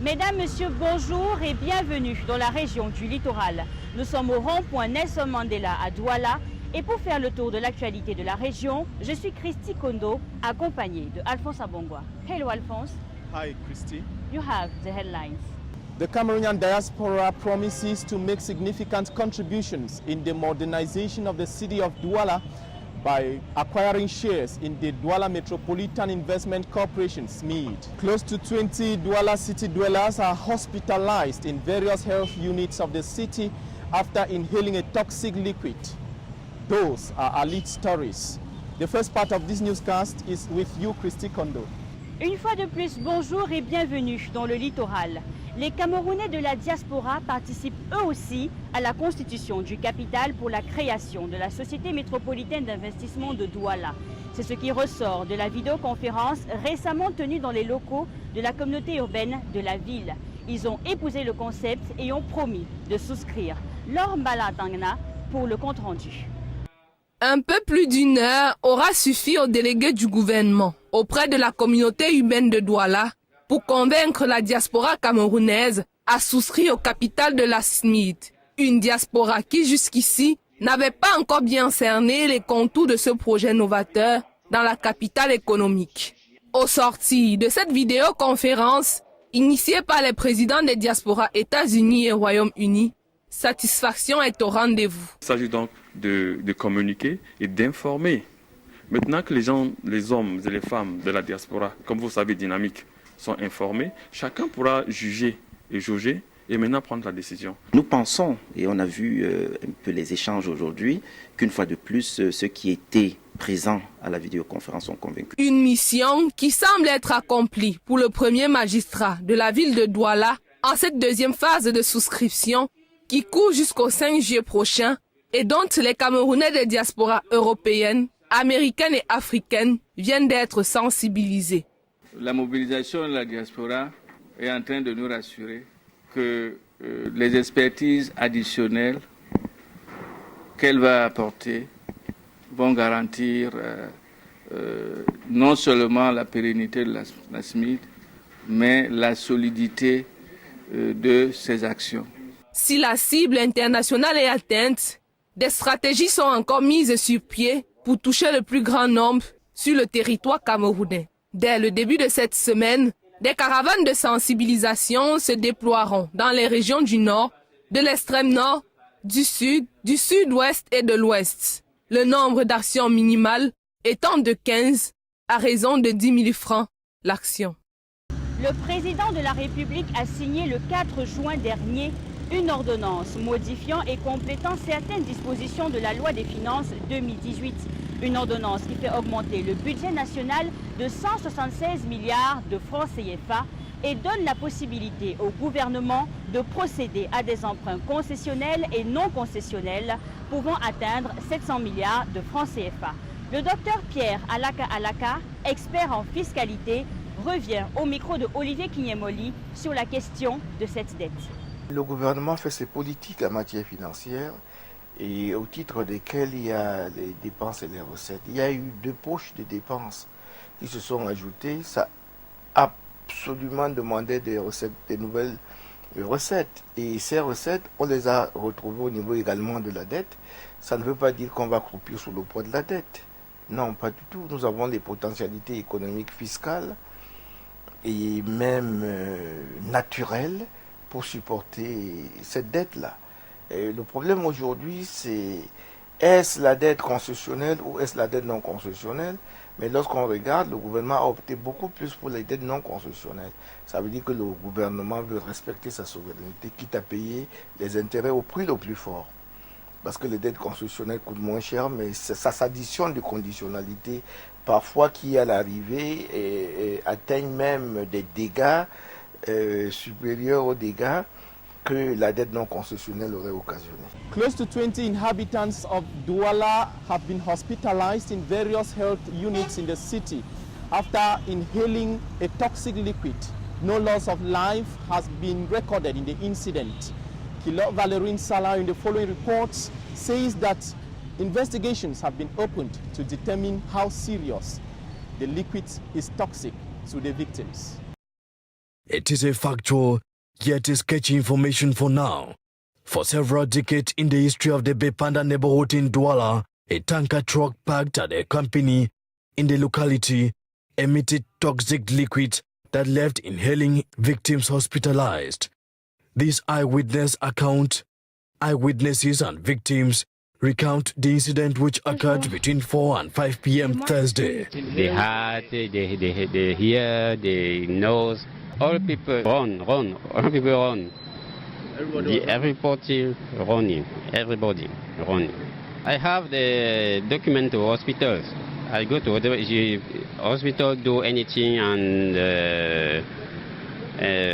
Mesdames, Messieurs, bonjour et bienvenue dans la région du littoral. Nous sommes au rond-point Nelson Mandela à Douala et pour faire le tour de l'actualité de la région, je suis Christy Kondo, accompagnée de Alphonse Abongwa. Hello Alphonse. Hi Christy. You have the headlines. The Cameroonian diaspora promises to make significant contributions in the modernization of the city of Douala by acquiring shares in the Douala Metropolitan Investment Corporation, SMED. Close to 20 Douala city dwellers are hospitalized in various health units of the city after inhaling a toxic liquid. Those are our lead stories. The first part of this newscast is with you, Christy Kondo. Une fois de plus, bonjour et bienvenue dans le littoral. Les Camerounais de la diaspora participent eux aussi à la constitution du capital pour la création de la Société métropolitaine d'investissement de Douala. C'est ce qui ressort de la vidéoconférence récemment tenue dans les locaux de la communauté urbaine de la ville. Ils ont épousé le concept et ont promis de souscrire leur Mbalatangna pour le compte-rendu. Un peu plus d'une heure aura suffi aux délégués du gouvernement auprès de la communauté urbaine de Douala pour convaincre la diaspora camerounaise à souscrire au capital de la SMED. Une diaspora qui jusqu'ici n'avait pas encore bien cerné les contours de ce projet novateur dans la capitale économique. Au sorti de cette vidéoconférence, initiée par les présidents des diasporas États-Unis et Royaume-Uni, satisfaction est au rendez-vous. Il s'agit donc de communiquer et d'informer. Maintenant que les gens, les hommes et les femmes de la diaspora, comme vous savez, dynamiques, sont informés, chacun pourra juger et jauger et maintenant prendre la décision. Nous pensons, et on a vu un peu les échanges aujourd'hui, qu'une fois de plus, ceux qui étaient présents à la vidéoconférence sont convaincus. Une mission qui semble être accomplie pour le premier magistrat de la ville de Douala en cette deuxième phase de souscription qui court jusqu'au 5 juillet prochain et dont les Camerounais des diasporas européennes, américaines et africaines viennent d'être sensibilisés. La mobilisation de la diaspora est en train de nous rassurer que les expertises additionnelles qu'elle va apporter vont garantir non seulement la pérennité de la SMED, mais la solidité de ses actions. Si la cible internationale est atteinte, des stratégies sont encore mises sur pied pour toucher le plus grand nombre sur le territoire camerounais. Dès le début de cette semaine, des caravanes de sensibilisation se déploieront dans les régions du nord, de l'extrême nord, du sud-ouest et de l'ouest. Le nombre d'actions minimales étant de 15 à raison de 10 000 francs l'action. Le président de la République a signé le 4 juin dernier une ordonnance modifiant et complétant certaines dispositions de la loi des finances 2018. Une ordonnance qui fait augmenter le budget national de 176 milliards de francs CFA et donne la possibilité au gouvernement de procéder à des emprunts concessionnels et non concessionnels pouvant atteindre 700 milliards de francs CFA. Le docteur Pierre Alaka, expert en fiscalité, revient au micro de Olivier Kinyemoli sur la question de cette dette. Le gouvernement fait ses politiques en matière financière et au titre desquelles il y a les dépenses et les recettes. Il y a eu 2 poches de dépenses qui se sont ajoutées. Ça a absolument demandé des recettes, des nouvelles recettes. Et ces recettes, on les a retrouvées au niveau également de la dette. Ça ne veut pas dire qu'on va croupir sous le poids de la dette. Non, pas du tout. Nous avons des potentialités économiques, fiscales et même naturelles pour supporter cette dette-là. Et le problème aujourd'hui, c'est est-ce la dette concessionnelle ou est-ce la dette non concessionnelle? Mais lorsqu'on regarde, le gouvernement a opté beaucoup plus pour les dettes non concessionnelles. Ça veut dire que le gouvernement veut respecter sa souveraineté, quitte à payer les intérêts au prix le plus fort. Parce que les dettes concessionnelles coûtent moins cher, mais ça s'additionne de conditionnalités, parfois qui à l'arrivée atteignent même des dégâts supérieurs aux dégâts que la dette non concessionnelle aurait occasionné. Close to 20 inhabitants of Douala have been hospitalized in various health units in the city after inhaling a toxic liquid. No loss of life has been recorded in the incident. Kilo Valerine Salah in the following reports says that investigations have been opened to determine how serious the liquid is toxic to the victims. It is a factual, yet sketchy information for now. For several decades in the history of the Bepanda neighborhood in Douala, a tanker truck parked at a company in the locality emitted toxic liquid that left inhaling victims hospitalized. This eyewitnesses and victims recount the incident which occurred between 4 and 5 p.m. Thursday. The heart, the ear, the nose, all people run, all people run. Everybody running, everybody running. I have the document to hospitals. I go to the hospital, do anything and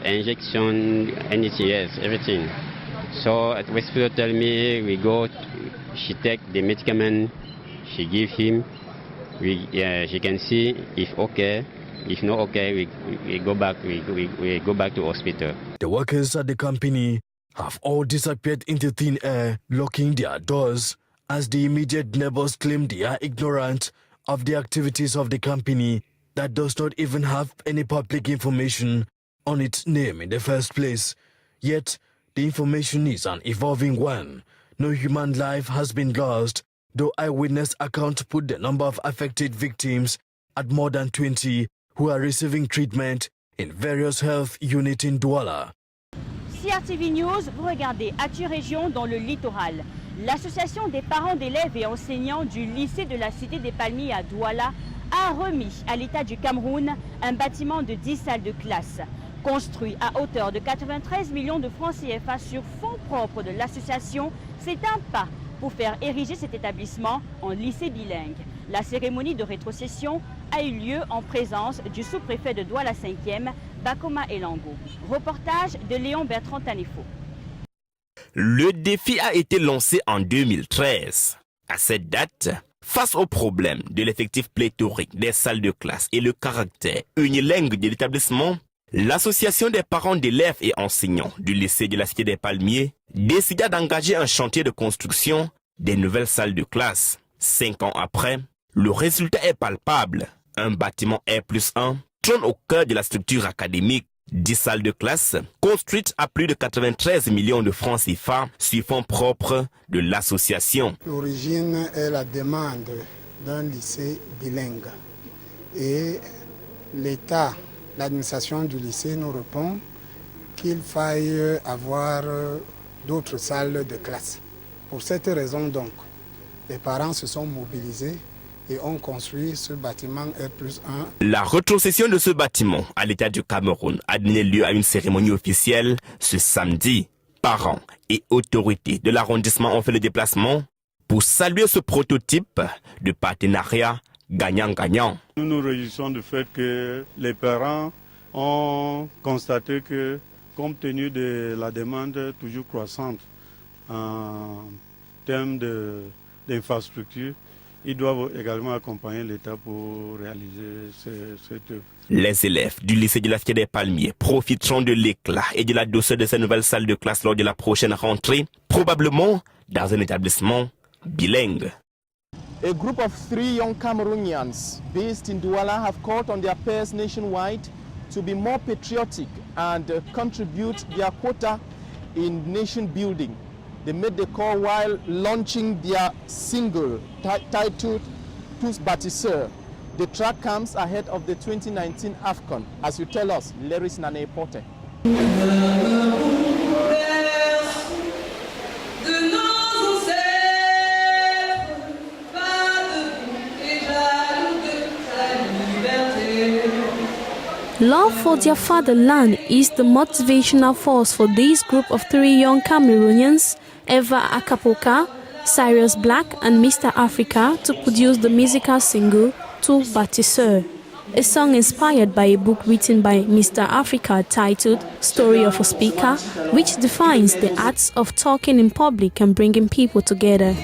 injection, anything, yes, everything. So at hospital tell me we go, she take the medicament, she give him, she can see if okay, if not okay, we go back, we go back to hospital. The workers at the company have all disappeared into thin air, locking their doors, as the immediate neighbors claim they are ignorant of the activities of the company that does not even have any public information on its name in the first place. Yet, the information is an evolving one. No human life has been lost, though eyewitness accounts put the number of affected victims at more than 20 who are receiving treatment in various health units in Douala. CRTV News, vous regardez Actu Région dans le littoral. L'association des parents d'élèves et enseignants du lycée de la Cité des Palmiers à Douala a remis à l'État du Cameroun un bâtiment de 10 salles de classe. Construit à hauteur de 93 millions de francs CFA sur fonds propres de l'association, c'est un pas pour faire ériger cet établissement en lycée bilingue. La cérémonie de rétrocession a eu lieu en présence du sous-préfet de Douala 5e, Bakoma Elango. Reportage de Léon Bertrand Tanefo. Le défi a été lancé en 2013. À cette date, face au problème de l'effectif pléthorique des salles de classe et le caractère unilingue de l'établissement, l'association des parents d'élèves et enseignants du lycée de la Cité des Palmiers décida d'engager un chantier de construction des nouvelles salles de classe. 5 ans après, le résultat est palpable. Un bâtiment R+1 trône au cœur de la structure académique. 10 salles de classe construites à plus de 93 millions de francs CFA sur fonds propres de l'association. L'origine est la demande d'un lycée bilingue et l'État, l'administration du lycée nous répond qu'il faille avoir d'autres salles de classe. Pour cette raison donc, les parents se sont mobilisés et ont construit ce bâtiment R+1. La rétrocession de ce bâtiment à l'État du Cameroun a donné lieu à une cérémonie officielle ce samedi. Parents et autorités de l'arrondissement ont fait le déplacement pour saluer ce prototype de partenariat gagnant-gagnant. Nous nous réjouissons du fait que les parents ont constaté que, compte tenu de la demande toujours croissante en termes d'infrastructures, ils doivent également accompagner l'État pour réaliser cette œuvre. Les élèves du lycée de la Cité des Palmiers profiteront de l'éclat et de la douceur de ces nouvelles salles de classe lors de la prochaine rentrée, probablement dans un établissement bilingue. A group of 3 young Cameroonians based in Douala have called on their peers nationwide to be more patriotic and contribute their quota in nation building. They made the call while launching their single titled Tous Bâtisseurs. The track comes ahead of the 2019 AFCON. As you tell us, Leris Nane Porte. Love for their fatherland is the motivational force for this group of 3 young Cameroonians, Eva Akapoka, Cyrus Black and Mr. Africa, to produce the musical single Tous Bâtisseurs, a song inspired by a book written by Mr. Africa titled Story of a Speaker, which defines the arts of talking in public and bringing people together.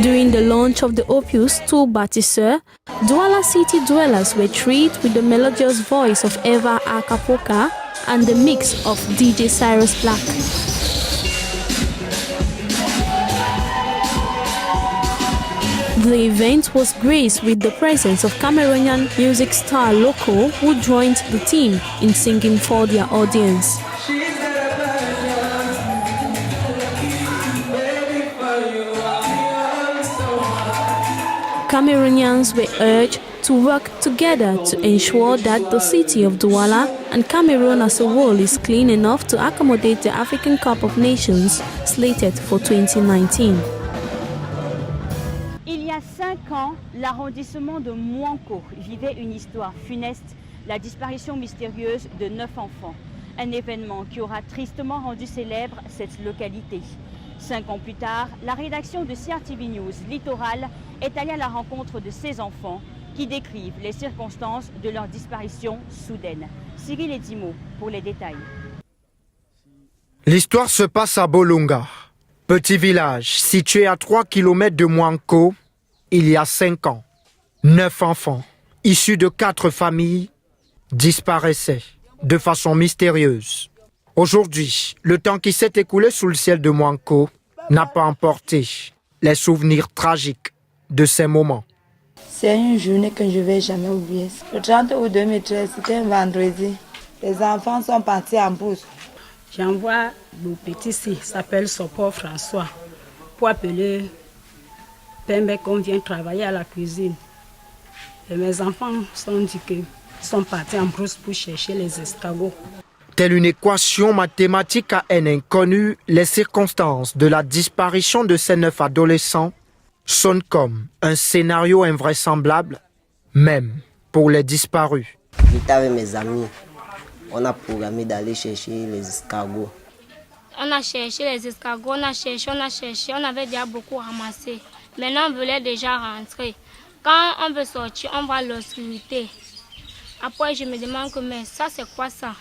During the launch of the opus Tous Bâtisseurs, Douala city dwellers were treated with the melodious voice of Eva Akapoka and the mix of DJ Cyrus Black. The event was graced with the presence of Cameroonian music star Loco, who joined the team in singing for their audience. Cameroonians were urged to work together to ensure that the city of Douala and Cameroon as a whole is clean enough to accommodate the African Cup of Nations slated for 2019. Il y a 5 ans, l'arrondissement de Mouanko vivait une histoire funeste, la disparition mystérieuse de 9 enfants. Un événement qui aura tristement rendu célèbre cette localité. 5 ans plus tard, la rédaction de CRTV News Littoral est allée à la rencontre de ces enfants qui décrivent les circonstances de leur disparition soudaine. Cyril Edimo pour les détails. L'histoire se passe à Bolunga, petit village situé à 3 km de Mouanko, il y a 5 ans. 9 enfants, issus de 4 familles, disparaissaient de façon mystérieuse. Aujourd'hui, le temps qui s'est écoulé sous le ciel de Mouanko n'a pas emporté les souvenirs tragiques de ces moments. C'est une journée que je ne vais jamais oublier. Le 30 août 2013, c'était un vendredi. Les enfants sont partis en brousse. J'envoie mon petit-ci, s'appelle Sopor François, pour appeler Pembe qu'on vient travailler à la cuisine. Et mes enfants sont partis en brousse pour chercher les escargots. Telle une équation mathématique à n inconnue, les circonstances de la disparition de ces 9 adolescents sonnent comme un scénario invraisemblable, même pour les disparus. J'étais avec mes amis. On a programmé d'aller chercher les escargots. On a cherché les escargots, on a cherché, on avait déjà beaucoup ramassé. Maintenant, on voulait déjà rentrer. Quand on veut sortir, on voit l'obscurité. Après, je me demande que, mais ça, c'est quoi ça?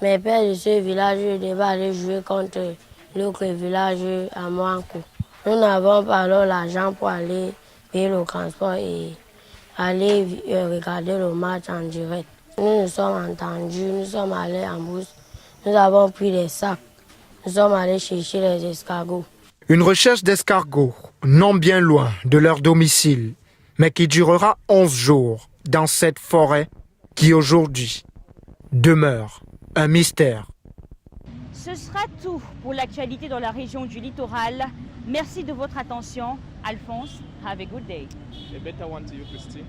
Mes pères de ce village devaient aller jouer contre l'autre village à Mouanko. Nous n'avons pas alors l'argent pour aller payer le transport et aller regarder le match en direct. Nous nous sommes entendus, nous sommes allés en brousse, nous avons pris des sacs, nous sommes allés chercher les escargots. Une recherche d'escargots, non bien loin de leur domicile, mais qui durera 11 jours dans cette forêt qui aujourd'hui demeure un mystère. Ce sera tout pour l'actualité dans la région du littoral. Merci de votre attention. Alphonse, have a good day. A better one to you, Christine.